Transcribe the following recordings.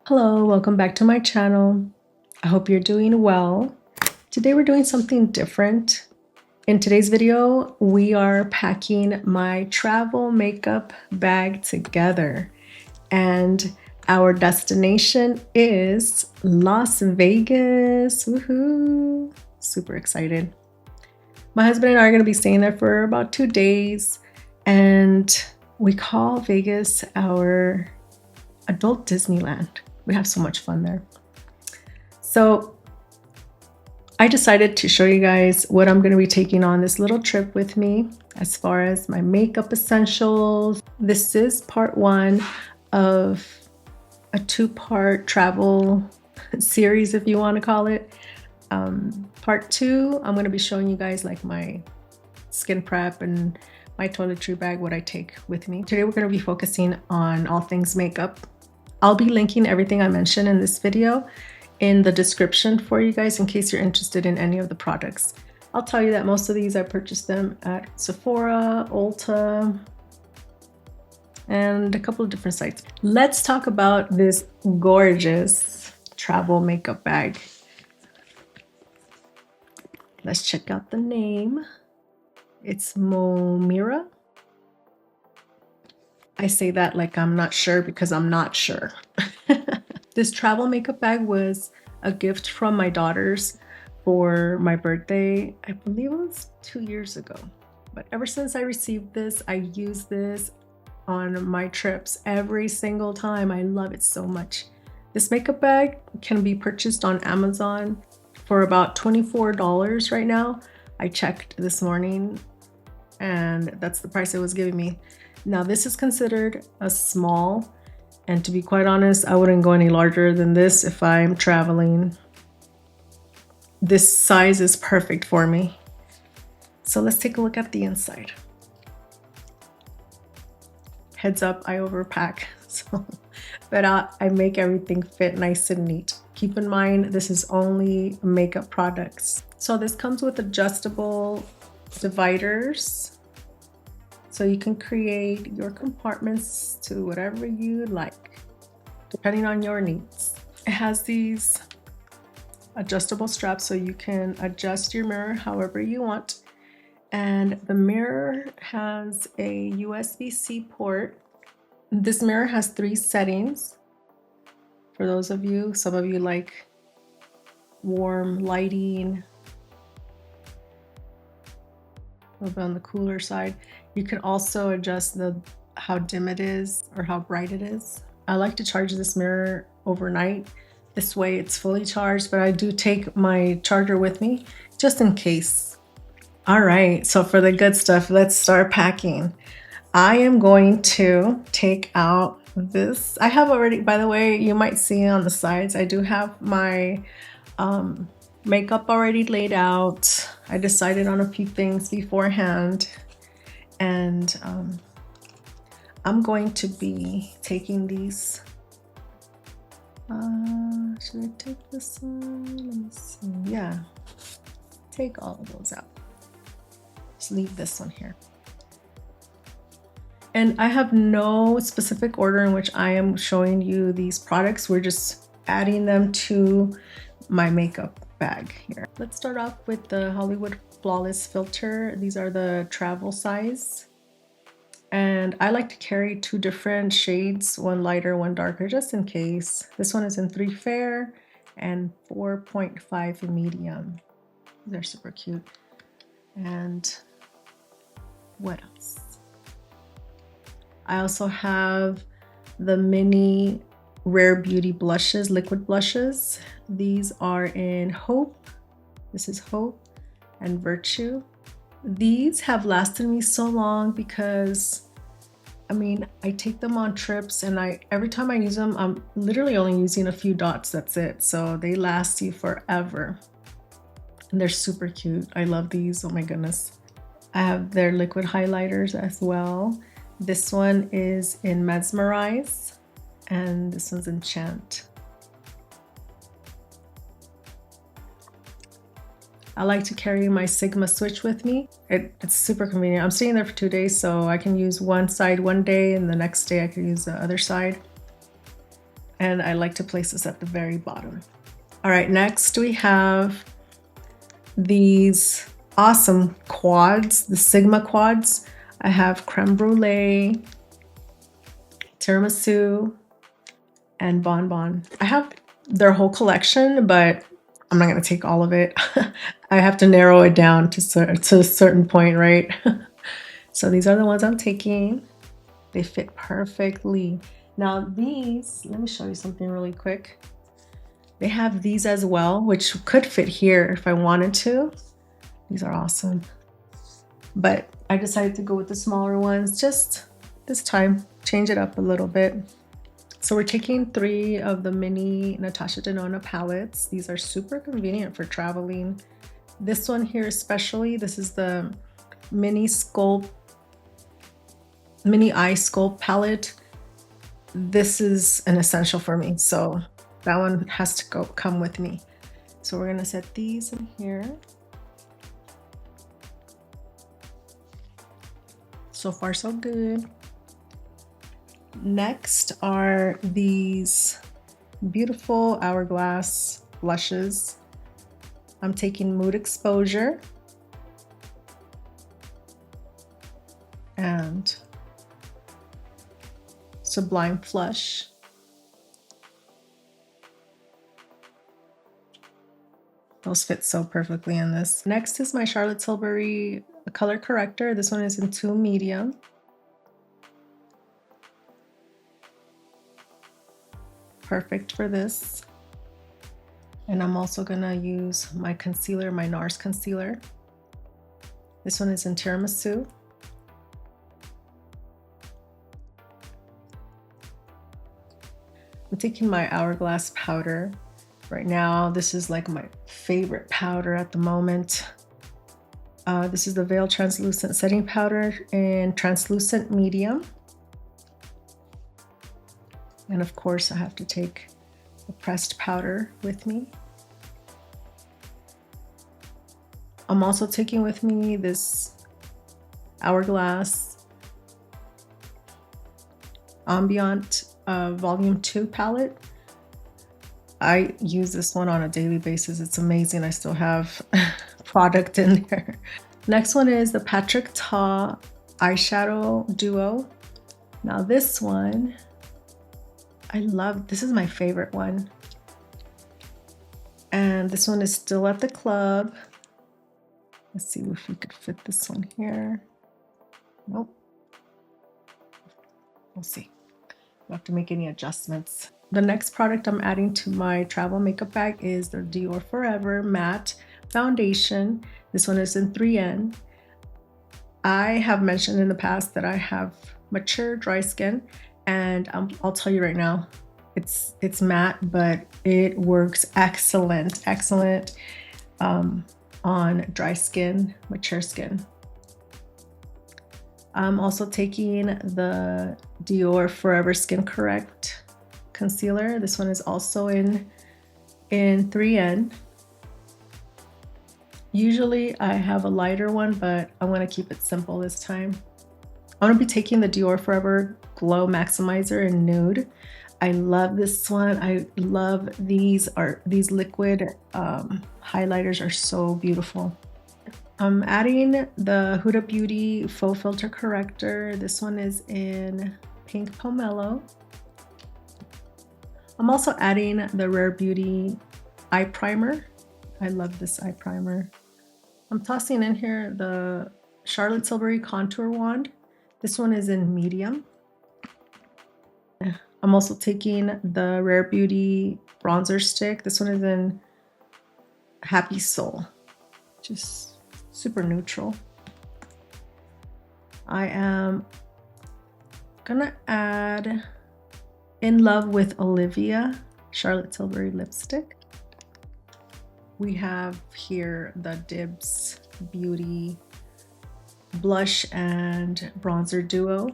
Hello, welcome back to my channel. I hope you're doing well. Today we're doing something different. In today's video, we are packing my travel makeup bag together. And our destination is Las Vegas. Woohoo! Super excited. My husband and I are going to be staying there for about 2 days. And we call Vegas our adult Disneyland. We have so much fun there. So I decided to show you guys what I'm going to be taking on this little trip with me as far as my makeup essentials. This is part 1 of a 2-part travel series, if you want to call it. Part 2, I'm going to be showing you guys like my skin prep and my toiletry bag, what I take with me. Today we're going to be focusing on all things makeup. I'll be linking everything I mentioned in this video in the description for you guys in case you're interested in any of the products. I'll tell you that most of these I purchased them at Sephora, Ulta, and a couple of different sites. Let's talk about this gorgeous travel makeup bag. Let's check out the name. It's Momira. I say that like I'm not sure because I'm not sure. This travel makeup bag was a gift from my daughters for my birthday. I believe it was 2 years ago. But ever since I received this, I use this on my trips every single time. I love it so much. This makeup bag can be purchased on Amazon for about $24 right now. I checked this morning and that's the price it was giving me. Now this is considered a small, and to be quite honest, I wouldn't go any larger than this if I'm traveling. This size is perfect for me. So let's take a look at the inside. Heads up, I overpack, but I make everything fit nice and neat. Keep in mind, this is only makeup products. So this comes with adjustable dividers. So you can create your compartments to whatever you like, depending on your needs. It has these adjustable straps so you can adjust your mirror however you want. And the mirror has a USB-C port. This mirror has 3 settings. For those of you, some of you like warm lighting, a little bit on the cooler side. You can also adjust how dim it is or how bright it is. I like to charge this mirror overnight. This way it's fully charged, but I do take my charger with me just in case. All right, so for the good stuff, let's start packing. I am going to take out this. I have already, by the way, you might see on the sides, I do have my makeup already laid out. I decided on a few things beforehand, and I'm going to be taking these. Should I take this one? Let me see. Yeah, take all of those out. Just leave this one here. And I have no specific order in which I am showing you these products. We're just adding them to my makeup bag here. Let's start off with the Hollywood Flawless filter. These are the travel size. And I like to carry 2 different shades, one lighter, one darker, just in case. This one is in 3 fair and 4.5 medium. They're super cute. And what else? I also have the mini Rare Beauty blushes, liquid blushes. These are in Hope. This is Hope and Virtue. These have lasted me so long because, I mean, I take them on trips and every time I use them, I'm literally only using a few dots, that's it. So they last you forever. And they're super cute. I love these, oh my goodness. I have their liquid highlighters as well. This one is in Mesmerize and this one's in, I like to carry my Sigma switch with me. It's super convenient. I'm staying there for 2 days, so I can use one side one day and the next day I can use the other side. And I like to place this at the very bottom. All right, next we have these awesome quads, the Sigma quads. I have creme brulee, tiramisu, and bonbon. I have their whole collection, but I'm not gonna take all of it. I have to narrow it down to a certain point, right? So these are the ones I'm taking. They fit perfectly. Now these, let me show you something really quick. They have these as well, which could fit here if I wanted to. These are awesome. But I decided to go with the smaller ones just this time, change it up a little bit. So we're taking 3 of the mini Natasha Denona palettes. These are super convenient for traveling. This one here especially, this is the mini eye sculpt palette. This is an essential for me, so that one has to come with me. So we're gonna set these in here. So far so good. Next are these beautiful hourglass blushes. I'm taking Mood Exposure and Sublime Flush. Those fit so perfectly in this. Next is my Charlotte Tilbury color corrector. This one is in 2 medium. Perfect for this. And I'm also gonna use my concealer, my Nars Concealer. This one is in Tiramisu. I'm taking my Hourglass powder. Right now, this is like my favorite powder at the moment. This is the Veil Translucent Setting Powder in Translucent Medium. And of course, I have to take the pressed powder with me. I'm also taking with me this Hourglass Ambient Volume 2 palette. I use this one on a daily basis. It's amazing. I still have product in there. Next one is the Ta Eyeshadow Duo. Now this one, this is my favorite one. And this one is still at the club. Let's see if we could fit this one here. Nope. We'll see. We'll have to make any adjustments. The next product I'm adding to my travel makeup bag is the Dior Forever Matte Foundation. This one is in 3N. I have mentioned in the past that I have mature dry skin, and I'll tell you right now, it's matte, but it works excellent on dry skin, mature skin. I'm also taking the Dior Forever Skin Correct concealer. This one is also in 3N. Usually I have a lighter one, but I want to keep it simple this time. I'm going to be taking the Dior Forever Glow Maximizer in Nude. I love this one. I love these liquid highlighters are so beautiful. I'm adding the Huda Beauty Faux Filter Corrector. This one is in Pink Pomelo. I'm also adding the Rare Beauty Eye Primer. I love this eye primer. I'm tossing in here the Charlotte Tilbury Contour Wand. This one is in medium. I'm also taking the Rare Beauty Bronzer Stick. This one is in Happy Soul, just super neutral. I am gonna add In Love with Olivia Charlotte Tilbury lipstick. We have here the Dibs Beauty Blush and Bronzer Duo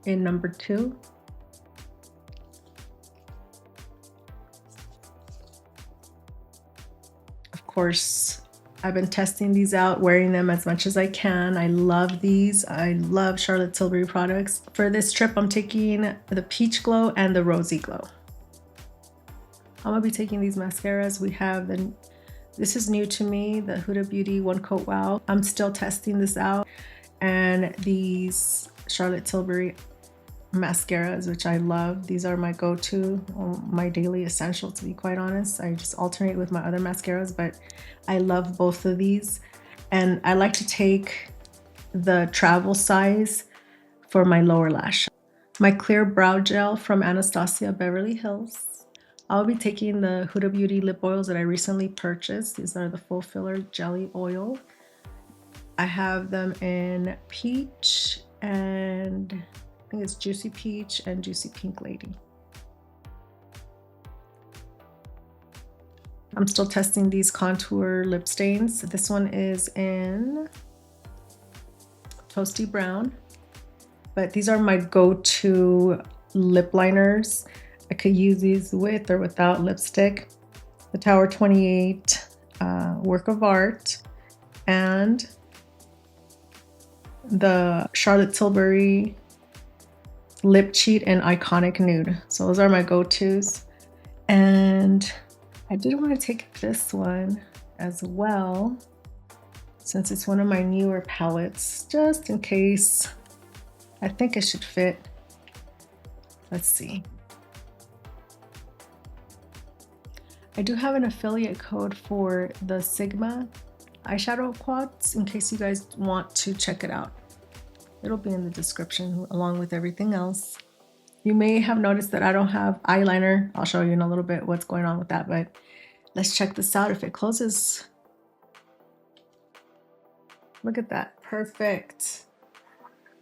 in number 2. Of course, I've been testing these out, wearing them as much as I can. I love these. I love Charlotte Tilbury products. For this trip, I'm taking the Peach Glow and the Rosy Glow. I'm gonna be taking these mascaras. We have this is new to me, the Huda Beauty One Coat Wow. I'm still testing this out. And these Charlotte Tilbury mascaras, which I love. These are my go-to, my daily essential, to be quite honest. I just alternate with my other mascaras, but I love both of these. And I like to take the travel size for my lower lash. My clear brow gel from Anastasia Beverly Hills. I'll be taking the Huda Beauty lip oils that I recently purchased. These are the Full Filler Jelly Oil. I have them in peach and I think it's Juicy Peach and Juicy Pink Lady. I'm still testing these contour lip stains. This one is in Toasty Brown, but these are my go-to lip liners. I could use these with or without lipstick. The Tower 28 Work of Art and the Charlotte Tilbury Lip Cheat and Iconic Nude. So those are my go-tos. And I did want to take this one as well, since it's one of my newer palettes, just in case. I think it should fit. Let's see. I do have an affiliate code for the Sigma eyeshadow quads in case you guys want to check it out. It'll be in the description along with everything else. You may have noticed that I don't have eyeliner. I'll show you in a little bit what's going on with that, but let's check this out if it closes. Look at that, perfect.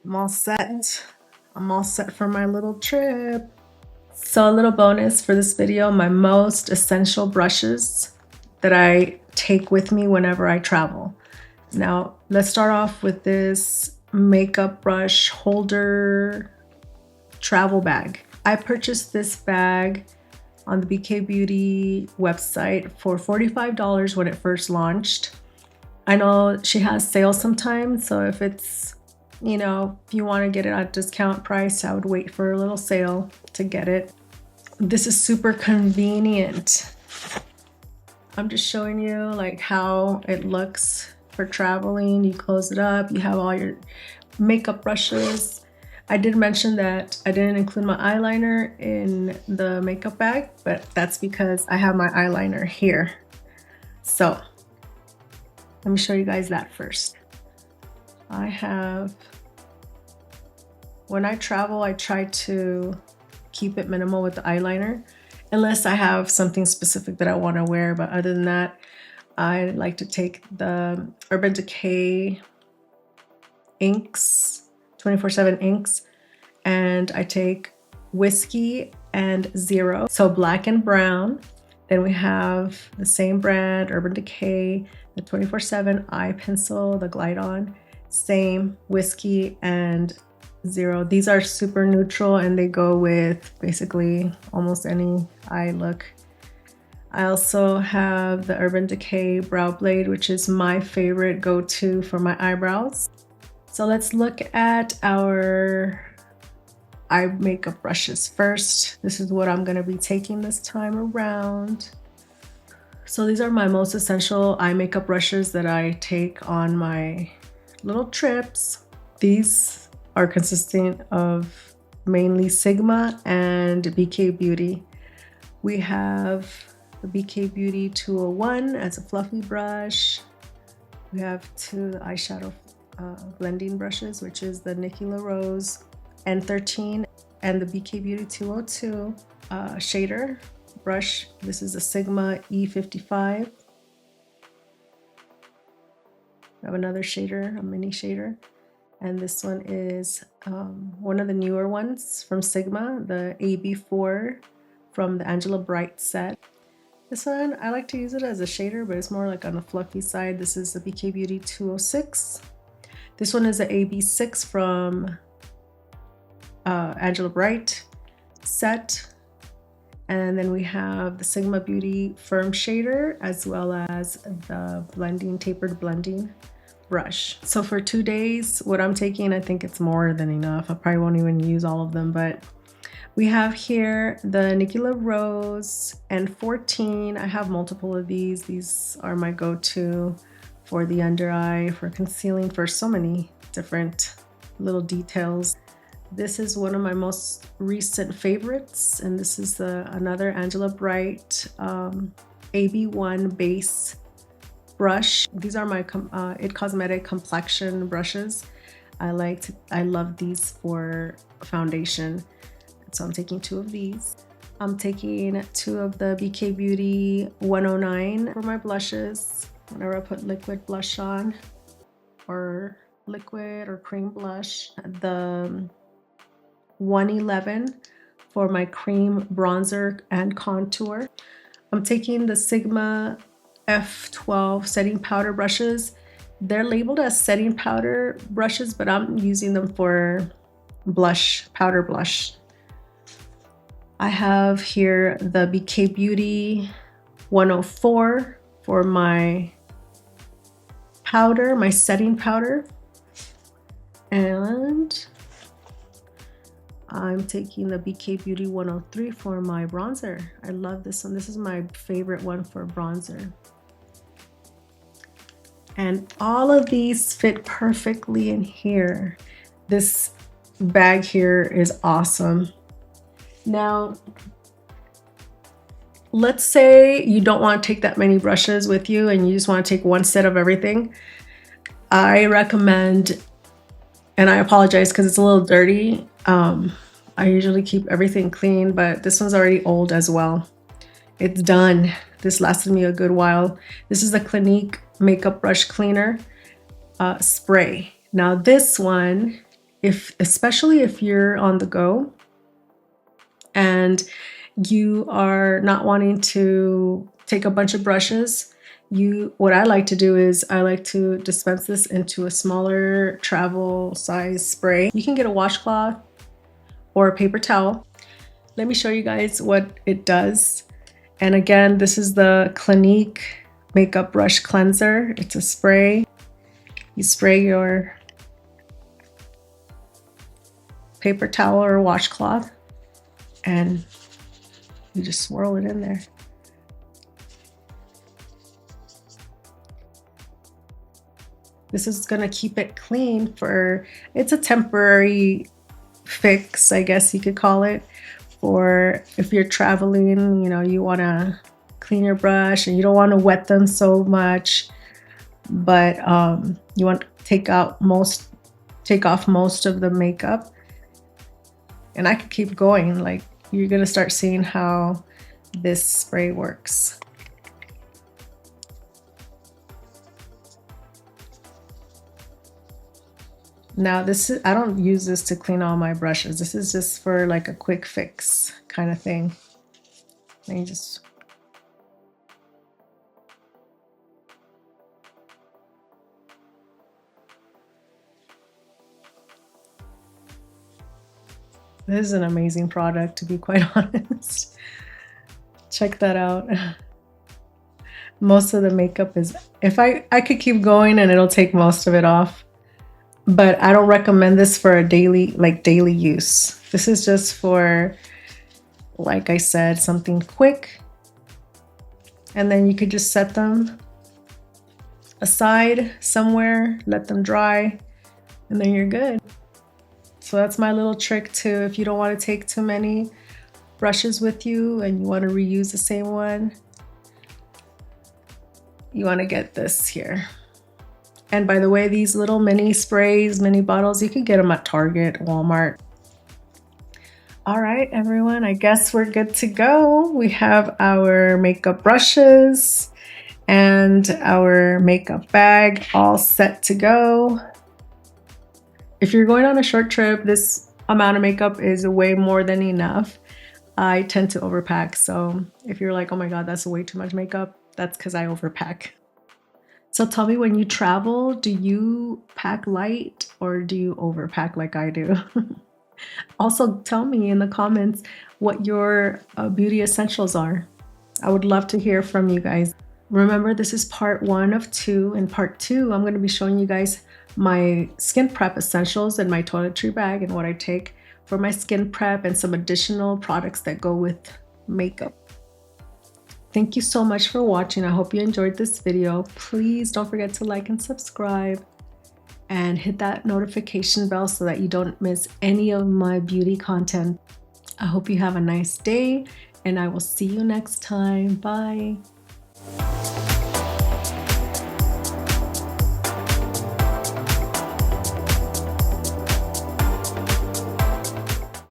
I'm all set. I'm all set for my little trip. So a little bonus for this video, my most essential brushes that I take with me whenever I travel. Now, let's start off with this makeup brush holder travel bag. I purchased this bag on the BK Beauty website for $45 when it first launched. I know she has sales sometimes, so if it's, you know, if you want to get it at discount price, I would wait for a little sale to get it. This is super convenient. I'm just showing you like how it looks for traveling. You close it up, you have all your makeup brushes. I did mention that I didn't include my eyeliner in the makeup bag, but that's because I have my eyeliner here. So let me show you guys that first. When I travel, I try to keep it minimal with the eyeliner, unless I have something specific that I want to wear. But other than that, I like to take the Urban Decay inks, 24/7 inks, and I take Whiskey and Zero, so black and brown. Then we have the same brand, Urban Decay, the 24/7 eye pencil, the Glide On, same Whiskey and Zero. These are super neutral and they go with basically almost any eye look. I also have the Urban Decay Brow Blade, which is my favorite go-to for my eyebrows. So let's look at our eye makeup brushes first. This is what I'm gonna be taking this time around. So these are my most essential eye makeup brushes that I take on my little trips. These are consisting of mainly Sigma and BK Beauty. We have the BK Beauty 201 as a fluffy brush. We have two eyeshadow blending brushes, which is the Nikki LaRose N13 and the BK Beauty 202 shader brush. This is a Sigma E55. I have another shader, a mini shader, and this one is one of the newer ones from Sigma, the AB4 from the Angela Bright set. This one, I like to use it as a shader, but it's more like on the fluffy side. This is the BK Beauty 206. This one is the AB6 from Angela Bright set. And then we have the Sigma Beauty Firm Shader, as well as the tapered blending brush. So for 2 days, what I'm taking, I think it's more than enough. I probably won't even use all of them, but we have here the Nigula Rose N14. I have multiple of these. These are my go-to for the under eye, for concealing, for so many different little details. This is one of my most recent favorites, and this is another Angela Bright AB1 base brush. These are my It Cosmetic complexion brushes. I love these for foundation. So I'm taking 2 of these. I'm taking 2 of the BK Beauty 109 for my blushes. Whenever I put liquid blush on, or liquid or cream blush. The 111 for my cream bronzer and contour. I'm taking the Sigma F12 setting powder brushes. They're labeled as setting powder brushes, but I'm using them for blush, powder blush. I have here the BK Beauty 104 for my powder, my setting powder. And I'm taking the BK Beauty 103 for my bronzer. I love this one. This is my favorite one for bronzer. And all of these fit perfectly in here. This bag here is awesome. Now, let's say you don't want to take that many brushes with you and you just want to take one set of everything. I recommend, and I apologize because it's a little dirty. I usually keep everything clean, but this one's already old as well. It's done. This lasted me a good while. This is the Clinique Makeup Brush Cleaner spray. Now this one, especially if you're on the go and you are not wanting to take a bunch of brushes, what I like to do is I like to dispense this into a smaller travel size spray. You can get a washcloth or a paper towel. Let me show you guys what it does. And again, this is the Clinique Makeup Brush Cleanser. It's a spray. You spray your paper towel or washcloth and you just swirl it in there. This is gonna keep it clean it's a temporary fix, I guess you could call it, for if you're traveling, you wanna clean your brush and you don't wanna wet them so much, but you want to take off most of the makeup. And I could keep going, like you're gonna start seeing how this spray works. Now I don't use this to clean all my brushes. This is just for like a quick fix kind of thing. Let me just. This is an amazing product, to be quite honest. Check that out. Most of the makeup is, I could keep going and it'll take most of it off. But I don't recommend this for a daily use. This is just for, like I said, something quick. And then you could just set them aside somewhere, let them dry, and then you're good. So that's my little trick too. If you don't want to take too many brushes with you and you want to reuse the same one, you want to get this here. And by the way, these little mini sprays, mini bottles, you can get them at Target, Walmart. All right, everyone, I guess we're good to go. We have our makeup brushes and our makeup bag all set to go. If you're going on a short trip, this amount of makeup is way more than enough. I tend to overpack. So if you're like, oh my God, that's way too much makeup, that's because I overpack. So tell me, when you travel, do you pack light or do you overpack like I do? Also, tell me in the comments what your beauty essentials are. I would love to hear from you guys. Remember, this is part 1 of 2. In part 2, I'm going to be showing you guys my skin prep essentials and my toiletry bag and what I take for my skin prep and some additional products that go with makeup. Thank you so much for watching. I hope you enjoyed this video. Please don't forget to like and subscribe and hit that notification bell so that you don't miss any of my beauty content. I hope you have a nice day and I will see you next time. Bye.